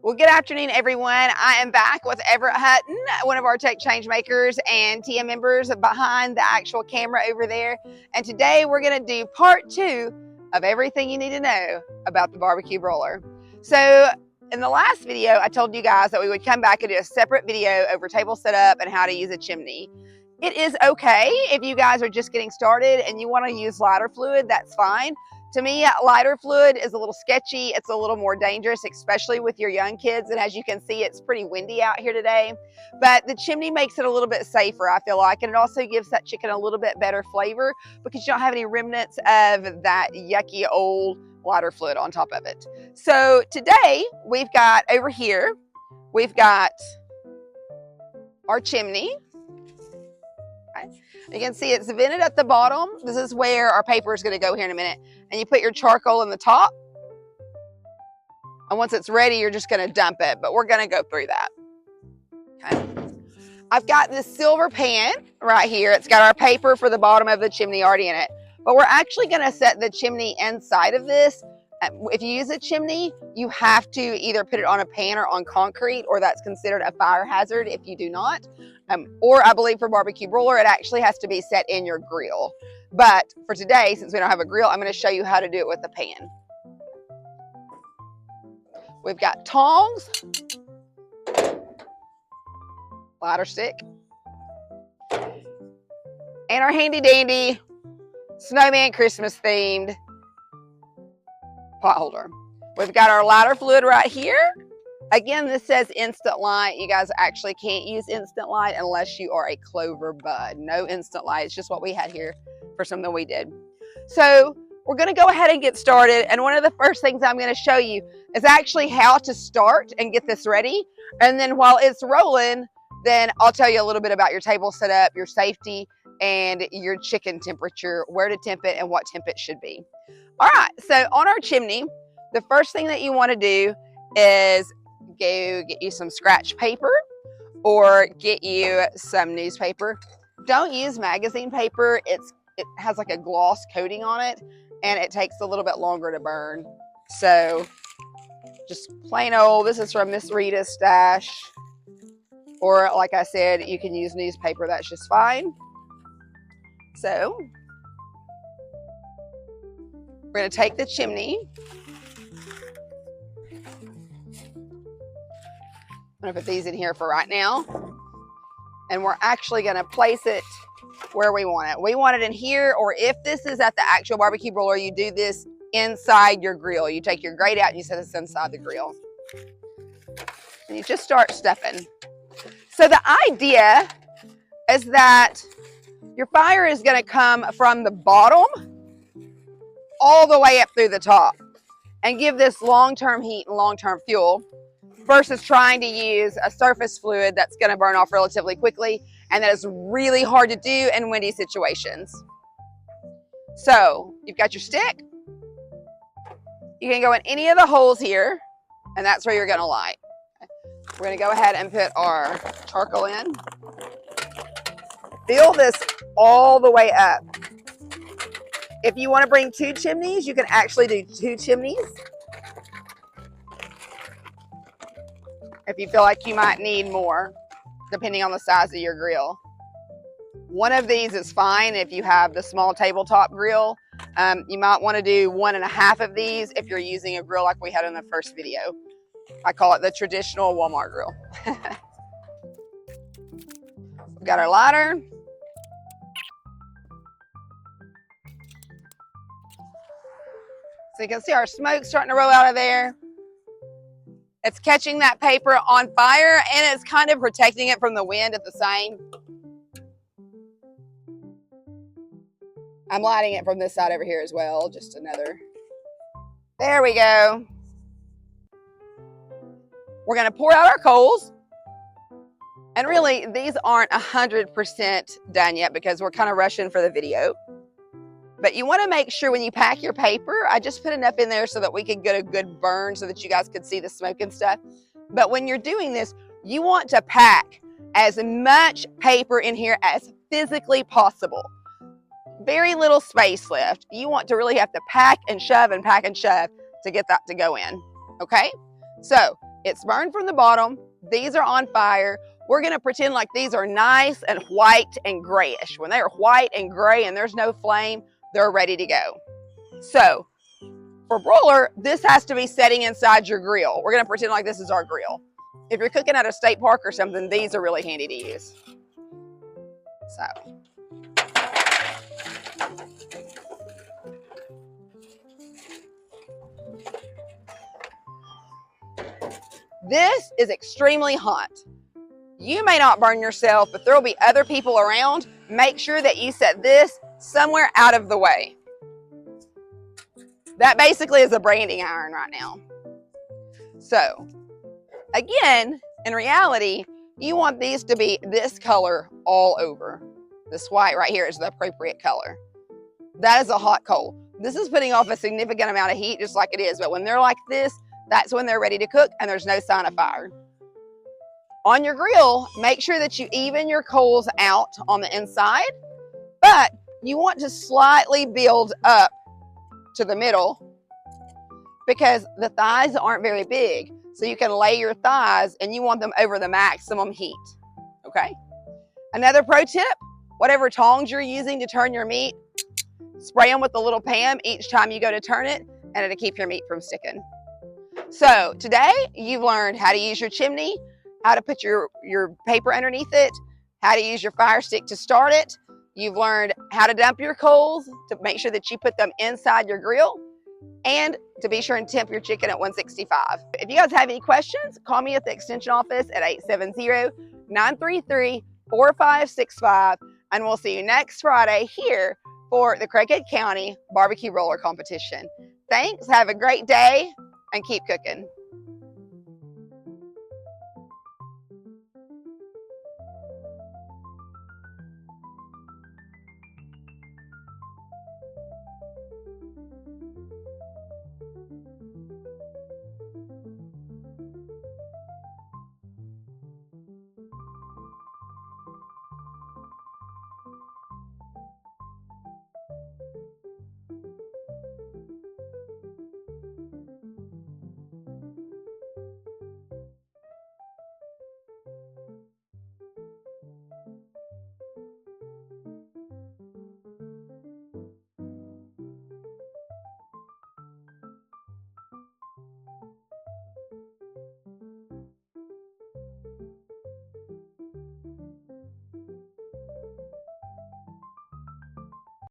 Well, good afternoon, everyone. I am back with Everett Hutton, one of our tech change makers and TM members behind the actual camera over there. And today we're going to do part 2 of everything you need to know about the barbecue broiler. So in the last video, I told you guys that we would come back and do a separate video over table setup and how to use a chimney. It is okay if you guys are just getting started and you want to use lighter fluid, that's fine. To me, lighter fluid is a little sketchy. It's a little more dangerous, especially with your young kids. And as you can see, it's pretty windy out here today. But the chimney makes it a little bit safer, I feel like. And it also gives that chicken a little bit better flavor because you don't have any remnants of that yucky old lighter fluid on top of it. So today we've got over here, we've got our chimney. Okay. You can see it's vented at the bottom. This is where our paper is going to go here in a minute. And you put your charcoal in the top. And once it's ready, you're just going to dump it. But we're going to go through that. Okay. I've got this silver pan right here. It's got our paper for the bottom of the chimney already in it. But we're actually going to set the chimney inside of this. If you use a chimney, you have to either put it on a pan or on concrete, or that's considered a fire hazard if you do not. Or I believe for barbecue broiler, it actually has to be set in your grill. But for today, since we don't have a grill, I'm going to show you how to do it with the pan. We've got tongs, lighter stick, and our handy dandy snowman Christmas themed pot holder. We've got our lighter fluid right here. Again, this says instant light. You guys actually can't use instant light unless you are a clover bud. No instant light. It's just what we had here for something we did. So we're going to go ahead and get started. And one of the first things I'm going to show you is actually how to start and get this ready. And then while it's rolling, then I'll tell you a little bit about your table setup, your safety, and your chicken temperature, where to temp it and what temp it should be. All right, so on our chimney, the first thing that you want to do is go get you some scratch paper or get you some newspaper. Don't use magazine paper. It has like a gloss coating on it and it takes a little bit longer to burn. So just plain old, this is from Miss Rita's stash. Or like I said, you can use newspaper, that's just fine. So we're going to take the chimney. I'm going to put these in here for right now. And we're actually going to place it where we want it. We want it in here, or if this is at the actual barbecue broiler, you do this inside your grill. You take your grate out and you set this inside the grill. And you just start stuffing. So the idea is that your fire is going to come from the bottom all the way up through the top and give this long-term heat and long-term fuel versus trying to use a surface fluid that's going to burn off relatively quickly, and that is really hard to do in windy situations. So you've got your stick. You can go in any of the holes here, and that's where you're going to light. We're going to go ahead and put our charcoal in. Fill this all the way up. If you want to bring 2 chimneys, you can actually do 2 chimneys. If you feel like you might need more, depending on the size of your grill. One of these is fine if you have the small tabletop grill. You might want to do 1.5 of these if you're using a grill like we had in the first video. I call it the traditional Walmart grill. We've got our lighter. So you can see our smoke starting to roll out of there. It's catching that paper on fire and it's kind of protecting it from the wind at the same. I'm lighting it from this side over here as well, just another. There we go. We're going to pour out our coals. And really, these aren't 100% done yet because we're kind of rushing for the video. But you want to make sure when you pack your paper, I just put enough in there so that we could get a good burn so that you guys could see the smoke and stuff. But when you're doing this, you want to pack as much paper in here as physically possible. Very little space left. You want to really have to pack and shove to get that to go in. Okay? So It's burned from the bottom. These are on fire. We're gonna pretend like these are nice and white and grayish. When they are white and gray and there's no flame, they're ready to go. So for broiler, this has to be setting inside your grill. We're gonna pretend like this is our grill. If you're cooking at a state park or something, these are really handy to use. So. This is extremely hot. You may not burn yourself, but there will be other people around. Make sure that you set this somewhere out of the way. That basically is a branding iron right now. So, again, in reality, you want these to be this color all over. This white right here is the appropriate color. That is a hot coal. This is putting off a significant amount of heat just like it is, but when they're like this, that's when they're ready to cook and there's no sign of fire. On your grill, make sure that you even your coals out on the inside, but you want to slightly build up to the middle because the thighs aren't very big. So you can lay your thighs and you want them over the maximum heat, okay? Another pro tip, whatever tongs you're using to turn your meat, spray them with a little Pam each time you go to turn it and it'll keep your meat from sticking. So today you've learned how to use your chimney, how to put your paper underneath it, how to use your fire stick to start it. You've learned how to dump your coals to make sure that you put them inside your grill and to be sure and temp your chicken at 165. If you guys have any questions, call me at the extension office at 870-933-4565 and we'll see you next Friday here for the Craighead County Barbecue Roller Competition. Thanks, have a great day and keep cooking.